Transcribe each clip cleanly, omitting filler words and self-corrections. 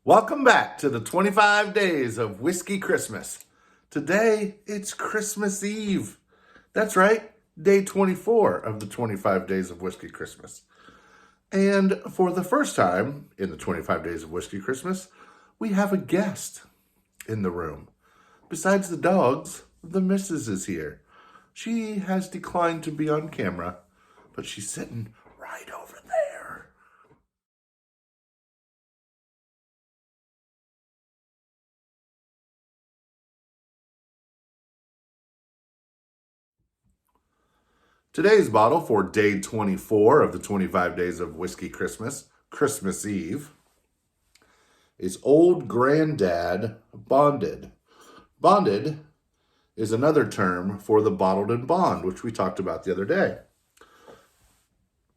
Welcome back to the 25 days of Whiskey Christmas. Today, it's Christmas Eve. That's right, day 24 of the 25 days of Whiskey Christmas. And for the first time in the 25 days of Whiskey Christmas, we have a guest in the room. Besides the dogs, the missus is here. She has declined to be on camera, but she's sitting right over there. Today's bottle for day 24 of the 25 days of Whiskey Christmas, Christmas Eve, is Old Grandad Bonded. Bonded is another term for the bottled in bond, which we talked about the other day.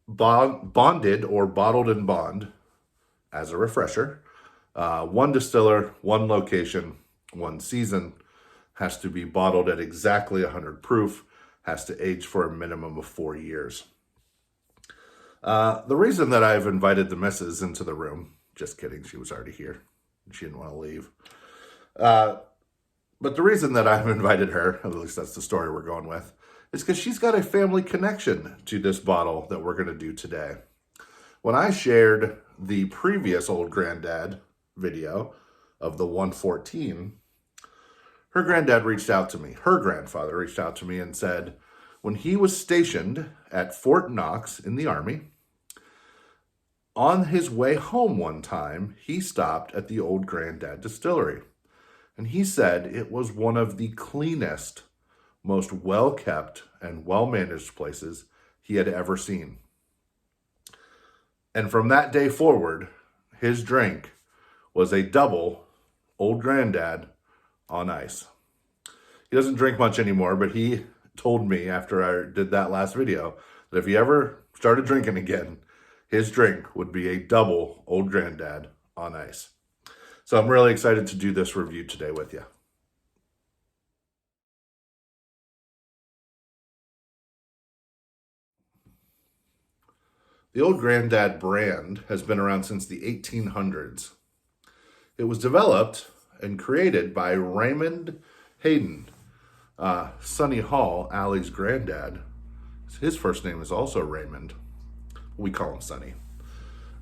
Bonded or bottled in bond, as a refresher, one distiller, one location, one season, has to be bottled at exactly 100 proof, has to age for a minimum of 4 years. The reason that I've invited the missus into the room, just kidding, she was already here. She didn't want to leave. But the reason that I've invited her, at least that's the story we're going with, is because she's got a family connection to this bottle that we're going to do today. When I shared the previous Old Grandad video of the 114, her granddad reached out to me. Her grandfather reached out to me and said, when he was stationed at Fort Knox in the Army, on his way home one time, he stopped at the Old Grandad Distillery. And he said it was one of the cleanest, most well-kept and well-managed places he had ever seen. And from that day forward, his drink was a double Old Grandad on ice. He doesn't drink much anymore, but he told me after I did that last video that if he ever started drinking again, his drink would be a double Old Grandad on ice. So I'm really excited to do this review today with you. The Old Grandad brand has been around since the 1800s. It was developed and created by Raymond Hayden, Sonny Hall, Allie's granddad. His first name is also Raymond. We call him Sonny.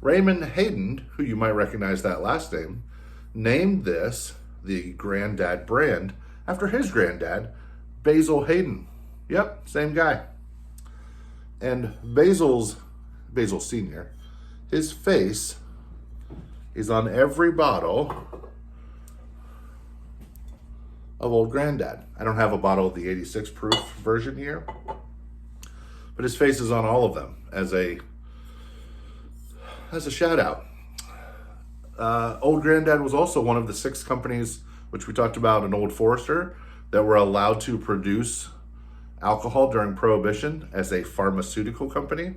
Raymond Hayden, who you might recognize that last name, named this the Grandad brand after his granddad, Basil Hayden. Yep, same guy. And Basil Sr., his face is on every bottle of Old Grandad. I don't have a bottle of the 86 proof version here, but his face is on all of them as a shout out. Old Grandad was also one of the 6 companies, which we talked about in Old Forester, that were allowed to produce alcohol during Prohibition as a pharmaceutical company.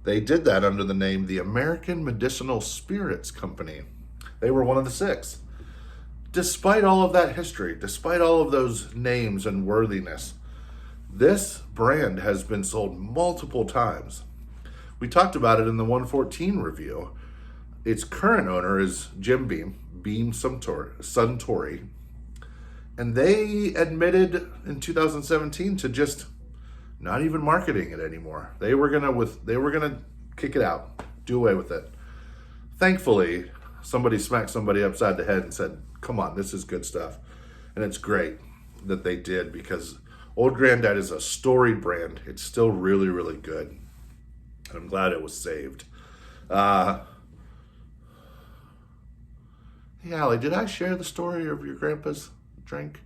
They did that under the name the American Medicinal Spirits Company. They were one of the 6. Despite all of that history, despite all of those names and worthiness, this brand has been sold multiple times. We talked about it in the 114 review. Its current owner is Jim Beam Suntory, and they admitted in 2017 to just not even marketing it anymore. They were gonna kick it out, do away with it. Thankfully, somebody smacked somebody upside the head and said, come on, this is good stuff. And it's great that they did, because Old Grandad is a storied brand. It's still really, really good. And I'm glad it was saved. Hey, Allie, did I share the story of your grandpa's drink?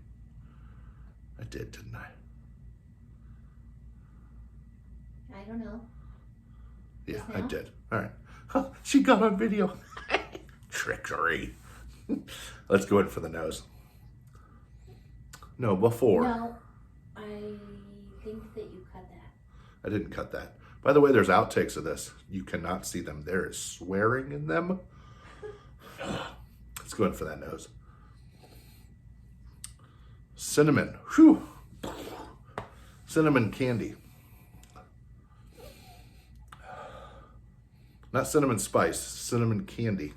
I did, didn't I? I don't know. Yeah, I did. All right. Huh, she got on video. Trickery. Let's go in for the nose. No, before. No, I think that you cut that. I didn't cut that. By the way, there's outtakes of this. You cannot see them. There is swearing in them. Let's go in for that nose. Cinnamon. Whew. Cinnamon candy. Not cinnamon spice, cinnamon candy.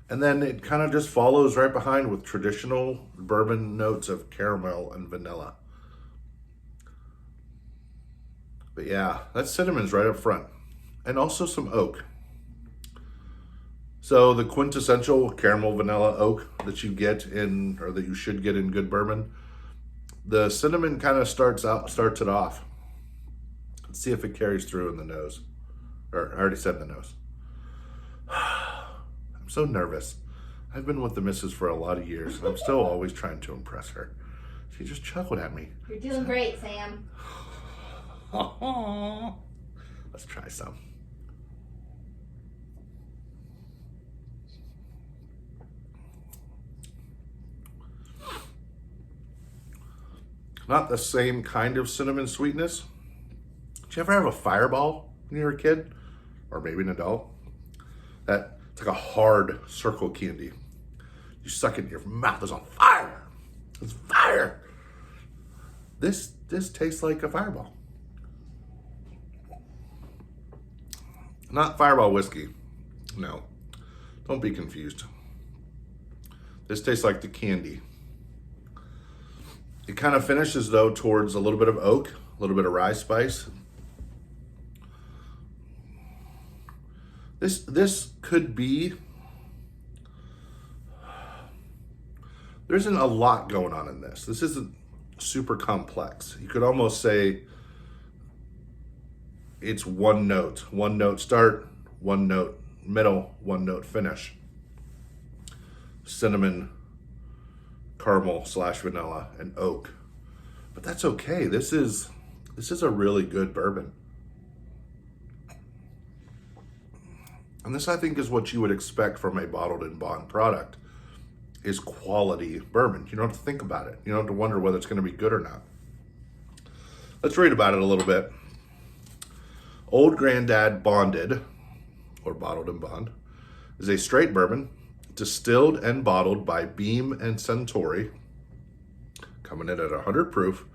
And then it kind of just follows right behind with traditional bourbon notes of caramel and vanilla. But yeah, that cinnamon's right up front. And also some oak. So the quintessential caramel vanilla oak that you get in, or that you should get in good bourbon, the cinnamon kind of starts it off. Let's see if it carries through in the nose. Or I already said the nose. I'm so nervous. I've been with the missus for a lot of years, and I'm still always trying to impress her. She just chuckled at me. You're doing great, Sam. Let's try some. Not the same kind of cinnamon sweetness. Did you ever have a Fireball when you were a kid? Or maybe an adult? It's like a hard circle candy. You suck it in your mouth, it's on fire. It's fire. This tastes like a Fireball. Not Fireball whiskey. No. Don't be confused. This tastes like the candy. It kind of finishes though towards a little bit of oak, a little bit of rye spice. This could be, there isn't a lot going on in this. This isn't super complex. You could almost say it's one note start, one note middle, one note finish. Cinnamon, caramel / vanilla, and oak. But that's okay. This is a really good bourbon. And this, I think, is what you would expect from a bottled in bond product, is quality bourbon. You don't have to think about it. You don't have to wonder whether it's going to be good or not. Let's read about it a little bit. Old Grandad Bonded, or bottled in bond, is a straight bourbon distilled and bottled by Beam and Centauri, coming in at 100 proof,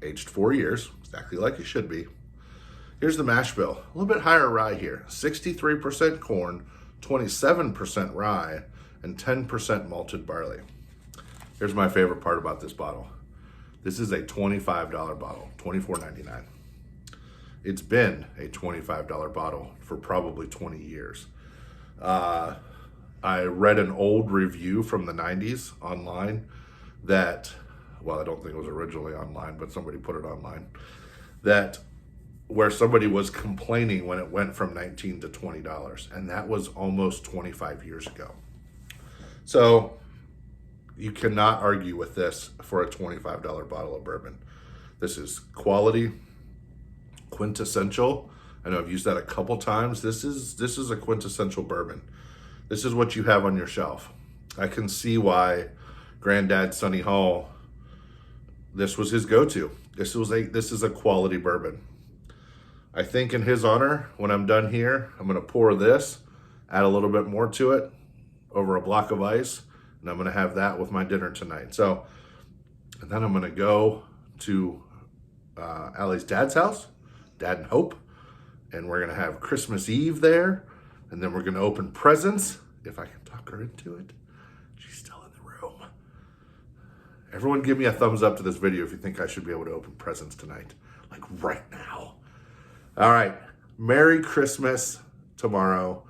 aged 4 years, exactly like it should be. Here's the mash bill. A little bit higher rye here. 63% corn, 27% rye, and 10% malted barley. Here's my favorite part about this bottle. This is a $25 bottle, $24.99. It's been a $25 bottle for probably 20 years. I read an old review from the 90s online that, well, I don't think it was originally online, but somebody put it online, that where somebody was complaining when it went from $19 to $20, and that was almost 25 years ago. So you cannot argue with this for a $25 bottle of bourbon. This is quality, quintessential. I know I've used that a couple times. This is a quintessential bourbon. This is what you have on your shelf. I can see why Granddad Sonny Hall, this was his go-to. This is a quality bourbon. I think in his honor, when I'm done here, I'm gonna pour this, add a little bit more to it over a block of ice, and I'm gonna have that with my dinner tonight. So, and then I'm gonna go to Allie's dad's house, Dad and Hope, and we're gonna have Christmas Eve there, and then we're gonna open presents, if I can talk her into it. She's still in the room. Everyone give me a thumbs up to this video if you think I should be able to open presents tonight, like right now. All right, Merry Christmas tomorrow.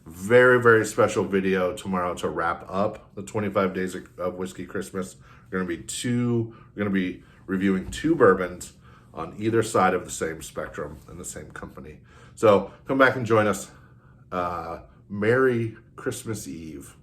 Very, very special video tomorrow to wrap up the 25 days of Whiskey Christmas. We're gonna be reviewing 2 bourbons on either side of the same spectrum and the same company. So come back and join us. Merry Christmas Eve.